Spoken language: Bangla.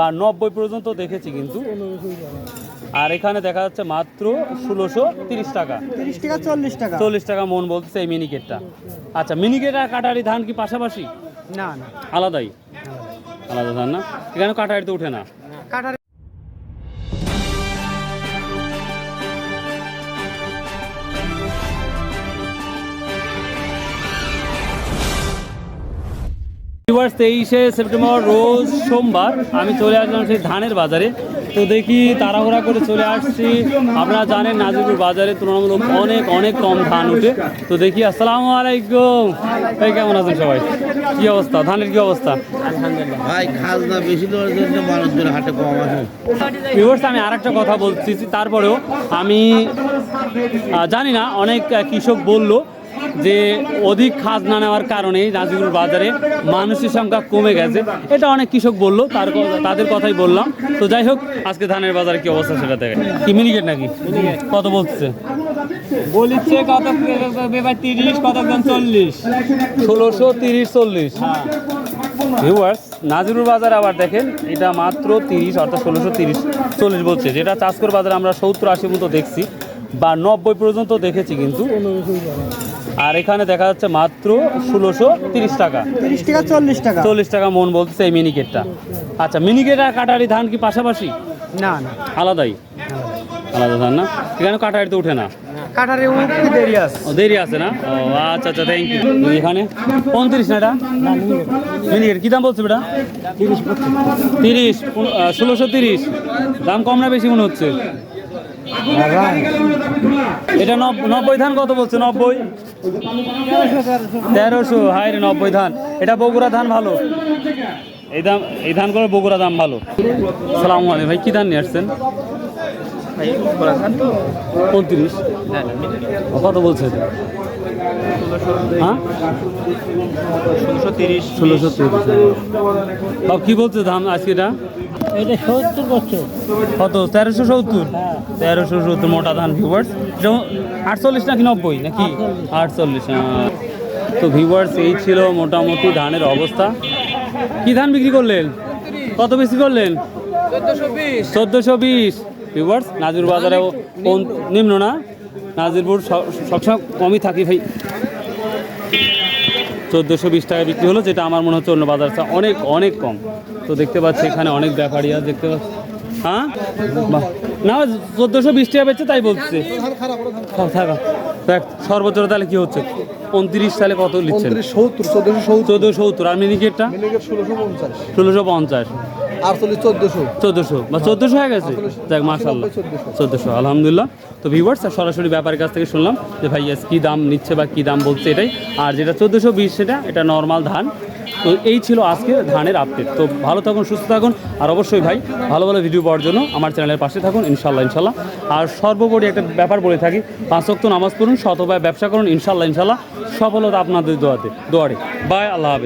90 পর্যন্ত দেখেছি কিন্তু। আর এখানে দেখা যাচ্ছে মাত্র 1630 টাকা, 40 টাকা মন বলতেছে এই মিনিকেটটা। আচ্ছা, মিনিকেট আর কাটারি ধান কি পাশাপাশি? না না, আলাদাই, আলাদা ধান না। এখানে কাটারিতে উঠে না। কাটারি ভিউয়ার্স, 23শে সেপ্টেম্বর রোজ সোমবার আমি চলে আসলাম সেই ধানের বাজারে। তো দেখি তাড়াহুড়া করে চলে আসছি। আপনারা জানেন নাজিরপুর বাজারে তুলনামূলক অনেক অনেক কম ধান উঠে। তো দেখি। আসসালামু আলাইকুম ভাই, কেমন আছেন সবাই? কি অবস্থা, ধানের কি অবস্থা? আলহামদুলিল্লাহ ভাই, খাজনা বেশি দেওয়ার জন্য মানুষজন হাটে কম আসে। ভিউয়ার্স, আমি আর একটা কথা বলছি, তারপরেও আমি জানি না, অনেক কৃষক বলল যে অধিক খাজনা নেওয়ার কারণে নাজিরপুর বাজারে মানুষের সংখ্যা কমে গেছে। এটা অনেক কৃষক বললো, তাদের কথাই বললাম। তো যাই হোক, আজকে ধানের বাজারে কি অবস্থা সেটা দেখে। কি মিনিকেট নাকি? কত বলছে? বলিচ্ছে কত 30, কতজন 40, 1630, 40। ভিউয়ার্স, নাজিরপুর বাজার আবার দেখেন, এটা মাত্র 30, অর্থাৎ 1630, 40 বলছে। যেটা চাষকর বাজারে আমরা 70-80 মতো দেখছি, বা 90 পর্যন্ত দেখেছি কিন্তু। আর এখানে দেখা যাচ্ছে মাত্র 1630 টাকা, 40 টাকা মন বলতেছে এই মিনিকেটটা। আচ্ছা, মিনিকেট আর কাটারি ধান কি পাশাপাশি? না না, আলাদাই, আলাদা ধান না। এখানে কাটারিতে উঠে না। কাটারি উঠতে দেরি আছে। দেরি আছে না? ও আচ্ছা আচ্ছা, থ্যাংক ইউ। এখানে 35 না? এটা মিনিকেট কি দাম বলছে? এটা 30, 1630। দাম কম না বেশি মনে হচ্ছে? এটা 90 ধান কত বলছে? 90, 1300। হাই রে, 90 ধান। এটা বগুড়া ধান ভালো, এই ধান করে বগুড়া দাম ভালো। সালাম আলাইকুম ভাই, কি ধান নিয়ে আসছেন? 35। কত বলছে? হ্যাঁ, 1630। কি বলছে দাম আজকে? এটা 70 বছর। কত? 1370। 1370 মোটা ধান। ভিউয়ার্স, 48 নাকি 90 নাকি? 48। তো ভিউয়ার্স, এই ছিল মোটামুটি ধানের অবস্থা। কি ধান বিক্রি করলেন? কত বেশি করলেন? 1420। ভিউয়ার্স, নাজিরপুর বাজারেও নিম্ন না, নাজিরপুর সবসময় কমই থাকি ভাই। 1420 টাকা বিক্রি হলো, যেটা আমার মনে হচ্ছে অন্য বাজার অনেক অনেক কম। তো দেখতে পাচ্ছি এখানে অনেক ব্যাপারীরা দেখতে পাচ্ছি। হ্যাঁ, না 1420 টাকা বেচছে, তাই বলছে। সর্বোচ্চ তাহলে কি হচ্ছে? 29 সালে কত লিখছেন? 1470। আর মিনিকেটটা 1650, আর 1400 বা 1400 হয়ে গেছে। দেখ, মাশাআল্লাহ, 1400, আলহামদুলিল্লাহ। তো ভিউয়ার্স, সরাসরি ব্যাপারের কাছ থেকে শুনলাম যে ভাই কী দাম নিচ্ছে বা কী দাম বলছে এটাই। আর যেটা 1420 এটা নর্মাল ধান। তো এই ছিল আজকে ধানের আপডেট। তো ভালো থাকুন, সুস্থ থাকুন। আর অবশ্যই ভাই, ভালো ভালো ভিডিও পাওয়ার জন্য আমার চ্যানেলের পাশে থাকুন, ইনশাল্লাহ ইনশাল্লাহ। আর সর্বোপরি একটা ব্যাপার বলে থাকি, 5 ওয়াক্ত নামাজ পড়ুন, শতভাবে ব্যবসা করুন, ইনশাল্লাহ ইনশাল্লাহ সফলতা আপনাদের দোয়ারে। বাই, আল্লাহ হাফেজ।